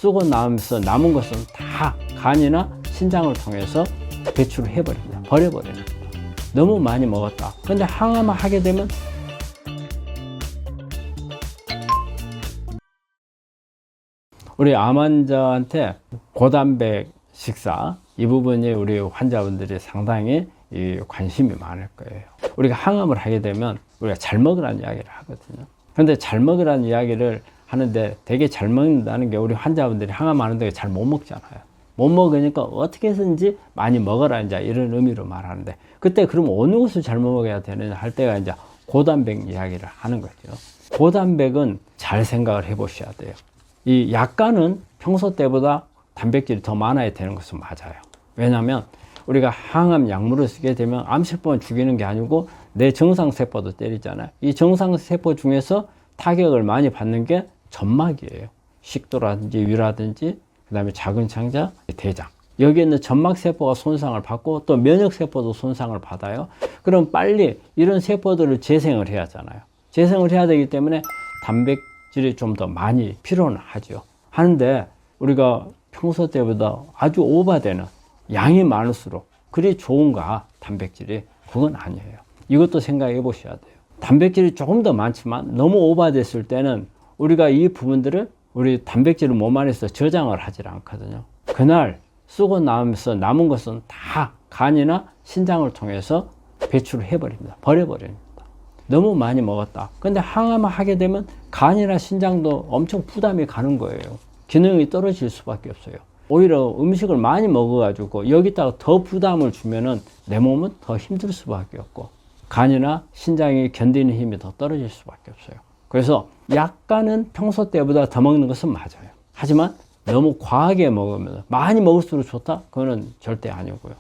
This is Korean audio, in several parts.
쓰고 나면서 남은 것은 다 간이나 신장을 통해서 배출을 해버립니다. 버려버립니다. 너무 많이 먹었다. 근데 항암을 하게 되면 우리 암 환자한테 고단백 식사 이 부분이 우리 환자분들이 상당히 관심이 많을 거예요. 우리가 항암을 하게 되면 우리가 잘 먹으라는 이야기를 하거든요. 근데 잘 먹으라는 이야기를 하는데 되게 잘 먹는다는 게 우리 환자분들이 항암하는데 잘 못 먹잖아요. 못 먹으니까 어떻게 해서든지 많이 먹어라 이제 이런 의미로 말하는데 그때 그럼 어느 것을 잘 먹어야 되느냐 할 때가 이제 고단백 이야기를 하는 거죠. 고단백은 잘 생각을 해 보셔야 돼요. 이 약간은 평소 때보다 단백질이 더 많아야 되는 것은 맞아요. 왜냐하면 우리가 항암 약물을 쓰게 되면 암세포만 죽이는 게 아니고 내 정상세포도 때리잖아요. 이 정상세포 중에서 타격을 많이 받는 게 점막이에요. 식도라든지 위라든지 그 다음에 작은 창자, 대장. 여기에 있는 점막세포가 손상을 받고 또 면역세포도 손상을 받아요. 그럼 빨리 이런 세포들을 재생을 해야 하잖아요. 재생을 해야 되기 때문에 단백질이 좀 더 많이 필요는 하죠. 하는데 우리가 평소 때보다 아주 오버되는 양이 많을수록 그리 좋은가 단백질이 그건 아니에요. 이것도 생각해 보셔야 돼요. 단백질이 조금 더 많지만 너무 오버됐을 때는 우리가 이 부분들을 우리 단백질을 몸 안에서 저장을 하지 않거든요. 그날 쓰고 나면서 남은 것은 다 간이나 신장을 통해서 배출을 해버립니다. 버려버립니다. 너무 많이 먹었다. 근데 항암을 하게 되면 간이나 신장도 엄청 부담이 가는 거예요. 기능이 떨어질 수밖에 없어요. 오히려 음식을 많이 먹어가지고 여기다가 더 부담을 주면은 내 몸은 더 힘들 수밖에 없고 간이나 신장이 견디는 힘이 더 떨어질 수밖에 없어요. 그래서 약간은 평소 때보다 더 먹는 것은 맞아요. 하지만 너무 과하게 먹으면 많이 먹을수록 좋다? 그거는 절대 아니고요.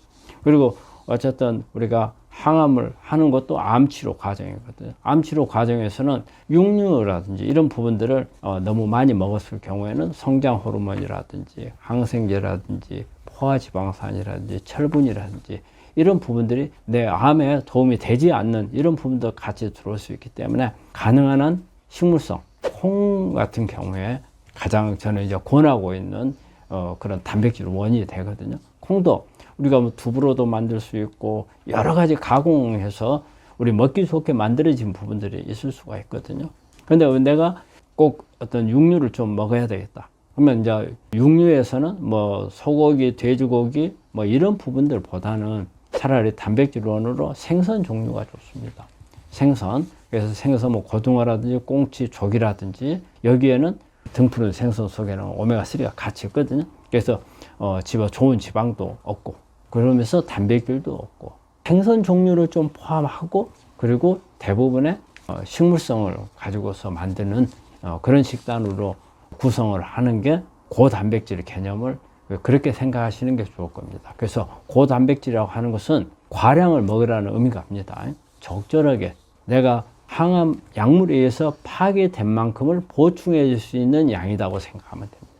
그리고 어쨌든 우리가 항암을 하는 것도 암치료 과정이거든요. 암치료 과정에서는 육류라든지 이런 부분들을 너무 많이 먹었을 경우에는 성장 호르몬이라든지 항생제라든지 포화지방산이라든지 철분이라든지 이런 부분들이 내 암에 도움이 되지 않는 이런 부분도 같이 들어올 수 있기 때문에 가능한 한 식물성 콩 같은 경우에 가장 저는 이제 권하고 있는 그런 단백질 원인이 되거든요. 콩도 우리가 뭐 두부로도 만들 수 있고 여러 가지 가공해서 우리 먹기 좋게 만들어진 부분들이 있을 수가 있거든요. 근데 내가 꼭 어떤 육류를 좀 먹어야 되겠다. 그러면 이제 육류에서는 뭐 소고기, 돼지고기 뭐 이런 부분들보다는 차라리 단백질원으로 생선 종류가 좋습니다. 생선. 그래서 생선 뭐 고등어라든지 꽁치, 조기라든지 여기에는 등푸른 생선 속에는 오메가3가 같이 있거든요. 그래서 좋은 지방도 없고 그러면서 단백질도 없고 생선 종류를 좀 포함하고 그리고 대부분의 식물성을 가지고서 만드는 그런 식단으로 구성을 하는 게 고단백질 개념을 그렇게 생각하시는 게 좋을 겁니다. 그래서 고단백질이라고 하는 것은 과량을 먹으라는 의미가 아닙니다. 적절하게 내가 항암 약물에 의해서 파괴된 만큼을 보충해 줄 수 있는 양이라고 생각하면 됩니다.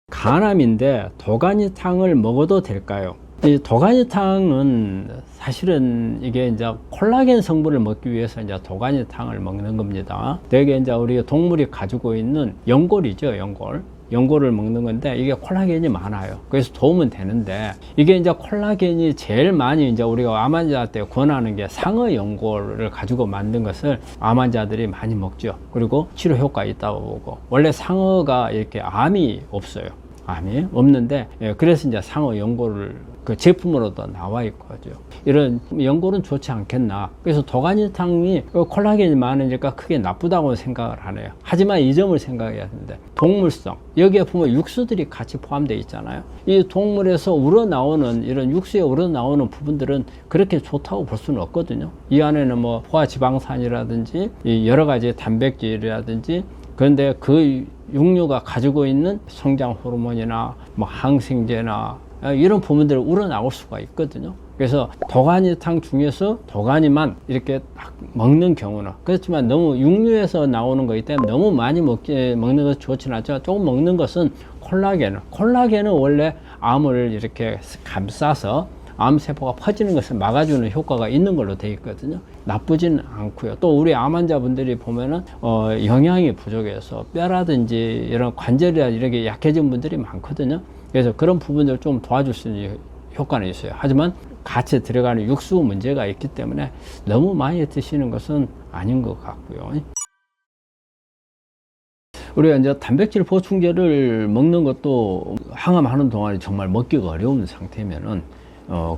간암인데 도가니탕을 먹어도 될까요? 이 도가니탕은 사실은 이게 이제 콜라겐 성분을 먹기 위해서 이제 도가니탕을 먹는 겁니다. 되게 이제 우리 동물이 가지고 있는 연골이죠, 연골. 연골을 먹는 건데 이게 콜라겐이 많아요. 그래서 도움은 되는데 이게 이제 콜라겐이 제일 많이 이제 우리가 암 환자한테 권하는 게 상어 연골을 가지고 만든 것을 암 환자들이 많이 먹죠. 그리고 치료 효과가 있다고 보고 원래 상어가 이렇게 암이 없어요. 암이 없는데 그래서 이제 상어 연골을 그 제품으로도 나와 있거든요. 이런 연골은 좋지 않겠나. 그래서 도가니탕이 콜라겐이 많으니까 크게 나쁘다고 생각을 하네요. 하지만 이 점을 생각해야 되는데 동물성 여기에 보면 육수들이 같이 포함되어 있잖아요. 이 동물에서 우러나오는 이런 육수에 우러나오는 부분들은 그렇게 좋다고 볼 수는 없거든요. 이 안에는 뭐 포화지방산이라든지 여러 가지 단백질이라든지 그런데 그 육류가 가지고 있는 성장 호르몬이나 뭐 항생제나 이런 부분들을 우러나올 수가 있거든요. 그래서 도가니탕 중에서 도가니만 이렇게 딱 먹는 경우는 그렇지만 너무 육류에서 나오는 거기 때문에 너무 많이 먹는 것은 좋지는 않지만 조금 먹는 것은 콜라겐은 원래 암을 이렇게 감싸서 암세포가 퍼지는 것을 막아주는 효과가 있는 걸로 되어 있거든요. 나쁘지는 않고요. 또 우리 암 환자분들이 보면은 영양이 부족해서 뼈라든지 이런 관절이라 이렇게 약해진 분들이 많거든요. 그래서 그런 부분들을 좀 도와줄 수 있는 효과는 있어요. 하지만 같이 들어가는 육수 문제가 있기 때문에 너무 많이 드시는 것은 아닌 것 같고요. 우리가 이제 단백질 보충제를 먹는 것도 항암하는 동안에 정말 먹기가 어려운 상태면은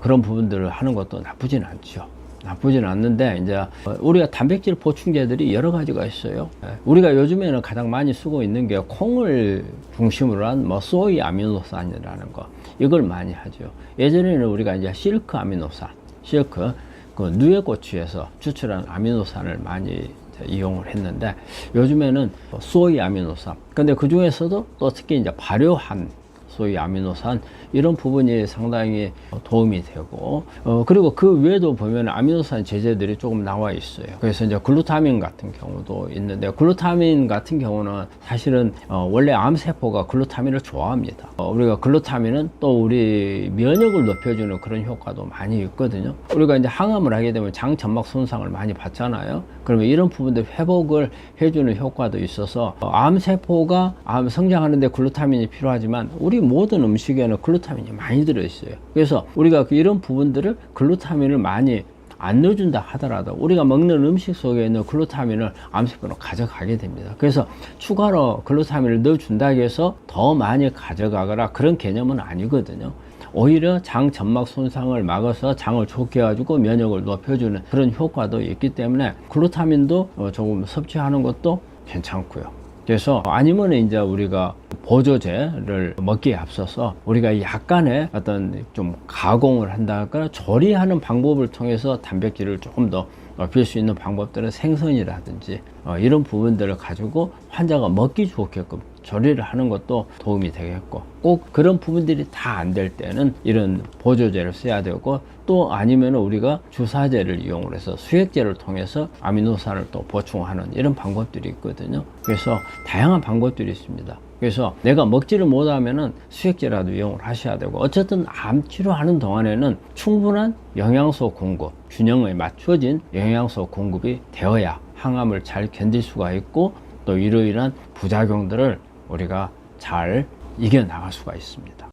그런 부분들을 하는 것도 나쁘진 않죠. 나쁘진 않는데 이제 우리가 단백질 보충제들이 여러 가지가 있어요. 우리가 요즘에는 가장 많이 쓰고 있는 게 콩을 중심으로 한 뭐 소이 아미노산이라는 거, 이걸 많이 하죠. 예전에는 우리가 이제 실크 아미노산, 실크 그 누에고추에서 추출한 아미노산을 많이 이용을 했는데, 요즘에는 소이 아미노산, 근데 그 중에서도 또 특히 이제 발효한 소위 아미노산, 이런 부분이 상당히 도움이 되고, 그리고 그 외에도 보면 아미노산 제제들이 조금 나와 있어요. 그래서 이제 글루타민 같은 경우도 있는데, 글루타민 같은 경우는 사실은 원래 암세포가 글루타민을 좋아합니다. 우리가 글루타민은 또 우리 면역을 높여주는 그런 효과도 많이 있거든요. 우리가 이제 항암을 하게 되면 장 점막 손상을 많이 받잖아요. 그러면 이런 부분들 회복을 해주는 효과도 있어서 암세포가 암 성장하는데 글루타민이 필요하지만 우리 모든 음식에는 글루타민이 많이 들어있어요. 그래서 우리가 이런 부분들을 글루타민을 많이 안 넣어준다 하더라도 우리가 먹는 음식 속에 있는 글루타민을 암세포로 가져가게 됩니다. 그래서 추가로 글루타민을 넣어준다고 해서 더 많이 가져가거나 그런 개념은 아니거든요. 오히려 장 점막 손상을 막아서 장을 좋게 해가지고 면역을 높여주는 그런 효과도 있기 때문에 글루타민도 조금 섭취하는 것도 괜찮고요. 그래서 아니면 이제 우리가 보조제를 먹기에 앞서서 우리가 약간의 어떤 좀 가공을 한다거나 조리하는 방법을 통해서 단백질을 조금 더 높일 수 있는 방법들은 생선이라든지 이런 부분들을 가지고 환자가 먹기 좋게끔 조리를 하는 것도 도움이 되겠고, 꼭 그런 부분들이 다 안 될 때는 이런 보조제를 써야 되고, 또 아니면 우리가 주사제를 이용을 해서 수액제를 통해서 아미노산을 또 보충하는 이런 방법들이 있거든요. 그래서 다양한 방법들이 있습니다. 그래서 내가 먹지를 못하면은 수액제라도 이용을 하셔야 되고, 어쨌든 암 치료하는 동안에는 충분한 영양소 공급, 균형에 맞춰진 영양소 공급이 되어야 항암을 잘 견딜 수가 있고, 또 이러이러한 부작용들을 우리가 잘 이겨나갈 수가 있습니다.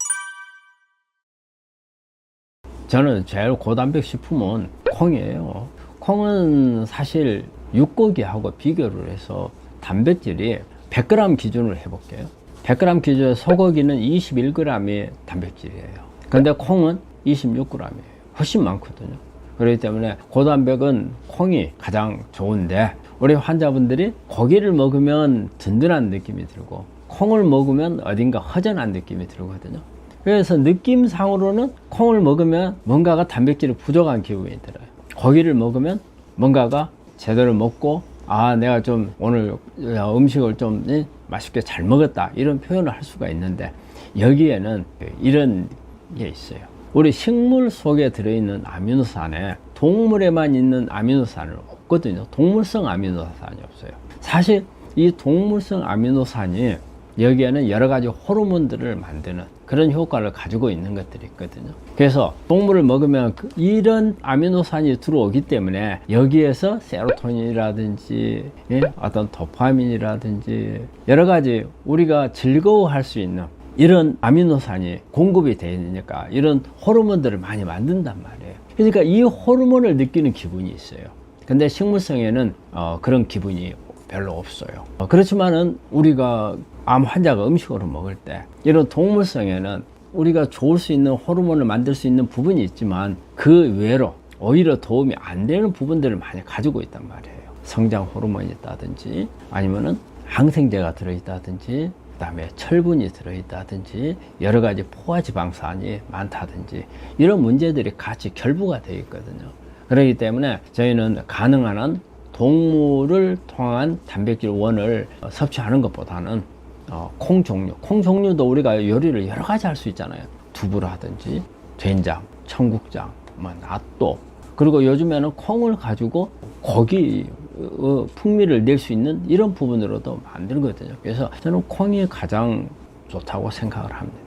저는 제일 고단백 식품은 콩이에요. 콩은 사실 육고기하고 비교를 해서 단백질이 100g 기준으로 해볼게요. 100g 기준에 소고기는 21g의 단백질이에요. 근데 콩은 26g이에요. 훨씬 많거든요. 그렇기 때문에 고단백은 콩이 가장 좋은데, 우리 환자분들이 고기를 먹으면 든든한 느낌이 들고 콩을 먹으면 어딘가 허전한 느낌이 들거든요. 그래서 느낌상으로는 콩을 먹으면 뭔가가 단백질이 부족한 기분이 들어요. 고기를 먹으면 뭔가가 제대로 먹고, 아, 내가 좀 오늘 음식을 좀 맛있게 잘 먹었다, 이런 표현을 할 수가 있는데, 여기에는 이런 게 있어요. 우리 식물 속에 들어있는 아미노산에 동물에만 있는 아미노산은 없거든요. 동물성 아미노산이 없어요. 사실 이 동물성 아미노산이 여기에는 여러 가지 호르몬들을 만드는 그런 효과를 가지고 있는 것들이 있거든요. 그래서 동물을 먹으면 이런 아미노산이 들어오기 때문에 여기에서 세로토닌이라든지 어떤 도파민이라든지 여러 가지 우리가 즐거워할 수 있는 이런 아미노산이 공급이 되니까 이런 호르몬들을 많이 만든단 말이에요. 그러니까 이 호르몬을 느끼는 기분이 있어요. 근데 식물성에는 그런 기분이 별로 없어요. 그렇지만은 우리가 암 환자가 음식으로 먹을 때 이런 동물성에는 우리가 좋을 수 있는 호르몬을 만들 수 있는 부분이 있지만 그 외로 오히려 도움이 안 되는 부분들을 많이 가지고 있단 말이에요. 성장 호르몬이 있다든지 아니면은 항생제가 들어있다든지, 그 다음에 철분이 들어있다든지, 여러 가지 포화지방산이 많다든지, 이런 문제들이 같이 결부가 되어 있거든요. 그렇기 때문에 저희는 가능한 한 동물을 통한 단백질 원을 섭취하는 것보다는 콩 종류도 우리가 요리를 여러 가지 할 수 있잖아요. 두부라든지 된장, 청국장, 낫또, 그리고 요즘에는 콩을 가지고 고기 풍미를 낼 수 있는 이런 부분으로도 만들거든요. 그래서 저는 콩이 가장 좋다고 생각을 합니다.